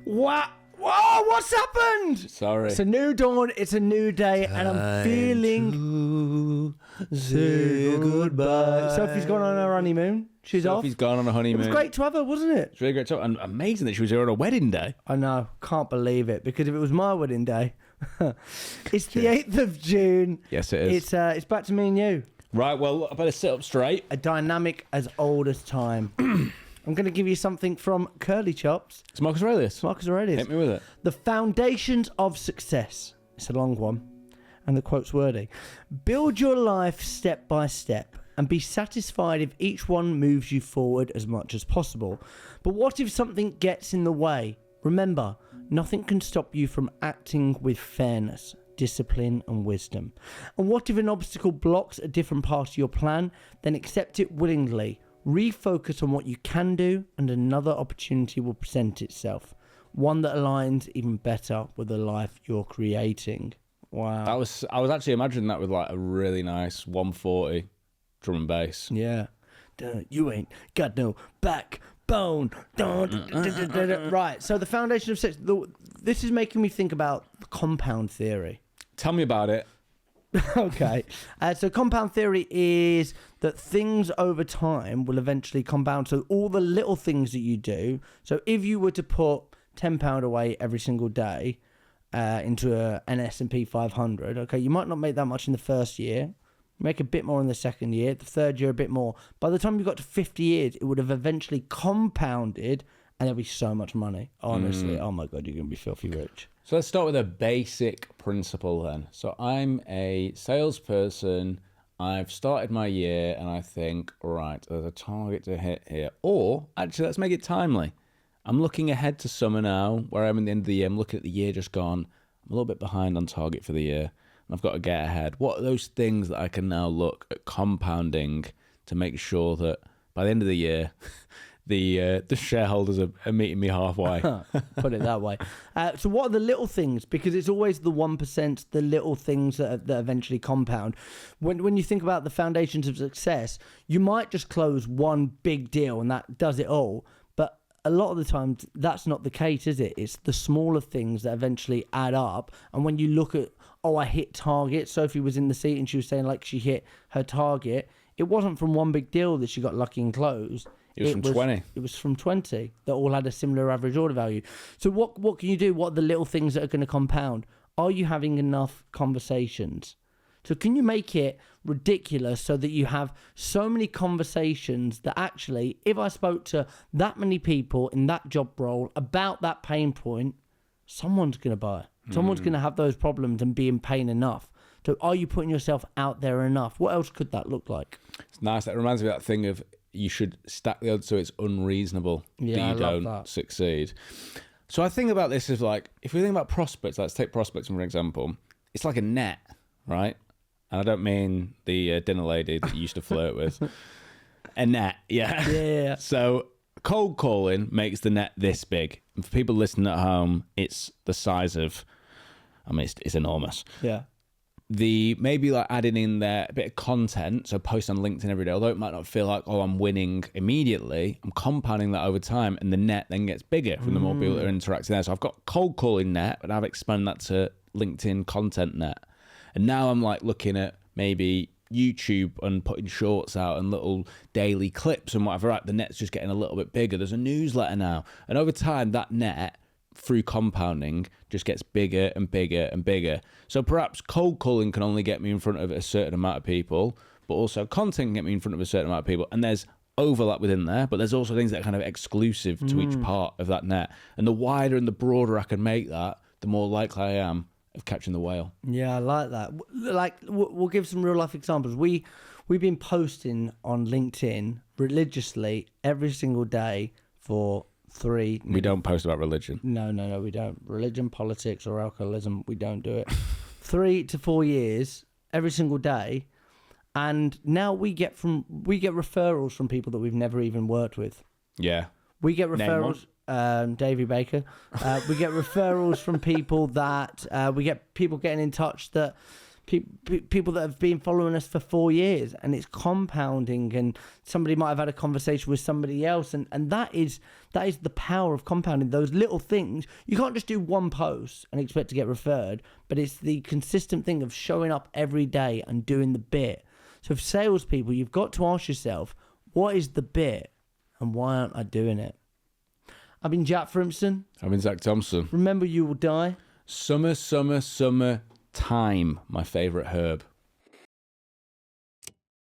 What? Whoa, what's happened? Sorry. It's a new dawn, it's a new day, and I'm feeling... Say goodbye. Sophie's gone on her honeymoon. She's off. Sophie's gone on a honeymoon. It was great to have her, wasn't it? It's really great to have her. And amazing that she was here on a wedding day. I know. Can't believe it. Because if it was my wedding day... It's the 8th of June. Yes, it is. It's back to me and you. Right, well, I better sit up straight. A dynamic as old as time. I'm going to give you something from Curly Chops. It's Marcus Aurelius. Marcus Aurelius. Hit me with it. The foundations of success. It's a long one. And the quote's wordy. Build your life step by step and be satisfied if each one moves you forward as much as possible. But what if something gets in the way? Remember, nothing can stop you from acting with fairness, discipline and wisdom. And what if an obstacle blocks a different part of your plan? Then accept it willingly. Refocus on what you can do and another opportunity will present itself. One that aligns even better with the life you're creating. Wow. I was actually imagining that with like a really nice 140 drum and bass. Yeah. You ain't got no backbone. Right. So the foundation of success. This is making me think about the compound theory. Tell me about it. Okay. So compound theory is that things over time will eventually compound. So all the little things that you do. So if you were to put £10 away every single day into an S&P 500, okay, you might not make that much in the first year. Make a bit more in the second year. The third year, a bit more. By the time you got to 50 years, it would have eventually compounded and there'll be so much money. Honestly, oh my God, you're going to be filthy rich. So let's start with a basic principle then. So I'm a salesperson. I've started my year and I think, right, there's a target to hit here. Or actually, let's make it timely. I'm looking ahead to summer now, where I'm at the end of the year. I'm looking at the year just gone. I'm a little bit behind on target for the year. And I've got to get ahead. What are those things that I can now look at compounding to make sure that by the end of the year, the shareholders are meeting me halfway? Put it that way. So what are the little things? Because it's always the 1%, the little things that eventually compound. When you think about the foundations of success, you might just close one big deal and that does it all. But a lot of the time, that's not the case, is it? It's the smaller things that eventually add up. And when you look at, I hit target. Sophie was in the seat and she was saying like she hit her target. It wasn't from one big deal that she got lucky and closed. It was from 20. It was from 20 that all had a similar average order value. So what can you do? What are the little things that are going to compound? Are you having enough conversations? So can you make it ridiculous so that you have so many conversations that actually, if I spoke to that many people in that job role about that pain point, someone's going to buy it. Someone's going to have those problems and be in pain enough. So are you putting yourself out there enough? What else could that look like? It's nice. That reminds me of that thing of you should stack the odds so it's unreasonable that you don't succeed. So I think about this as like, if we think about prospects, let's take prospects for an example. It's like a net, right? And I don't mean the dinner lady that you used to flirt with. A net, yeah. Yeah. So cold calling makes the net this big. And for people listening at home, it's the size of, it's enormous. Yeah. Maybe like adding in there a bit of content, so post on LinkedIn every day, although it might not feel like, I'm winning immediately, I'm compounding that over time and the net then gets bigger from the more people that are interacting there. So I've got cold calling net, but I've expanded that to LinkedIn content net. And now I'm like looking at maybe YouTube and putting shorts out and little daily clips and whatever. Right, the net's just getting a little bit bigger. There's a newsletter now. And over time, that net, through compounding, just gets bigger and bigger and bigger. So perhaps cold calling can only get me in front of a certain amount of people, but also content can get me in front of a certain amount of people. And there's overlap within there, but there's also things that are kind of exclusive to each part of that net. And the wider and the broader I can make that, the more likely I am of catching the whale. Yeah, I like that. Like, we'll give some real life examples. We've been posting on LinkedIn religiously every single day for 3... We don't post about religion. No, we don't. Religion, politics, or alcoholism, we don't do it. 3 to 4 years, every single day. And now we get referrals from people that we've never even worked with. Yeah. We get referrals... Davey Baker. We get referrals from people that we get people getting in touch that people that have been following us for 4 years, and it's compounding, and somebody might have had a conversation with somebody else, and that is the power of compounding. Those little things, you can't just do one post and expect to get referred, but it's the consistent thing of showing up every day and doing the bit. So for salespeople, you've got to ask yourself, what is the bit and why aren't I doing it? I've been Jack Frimson. I've been Zach Thompson. Remember, you will die. Summer, summer, summer, time, my favourite herb.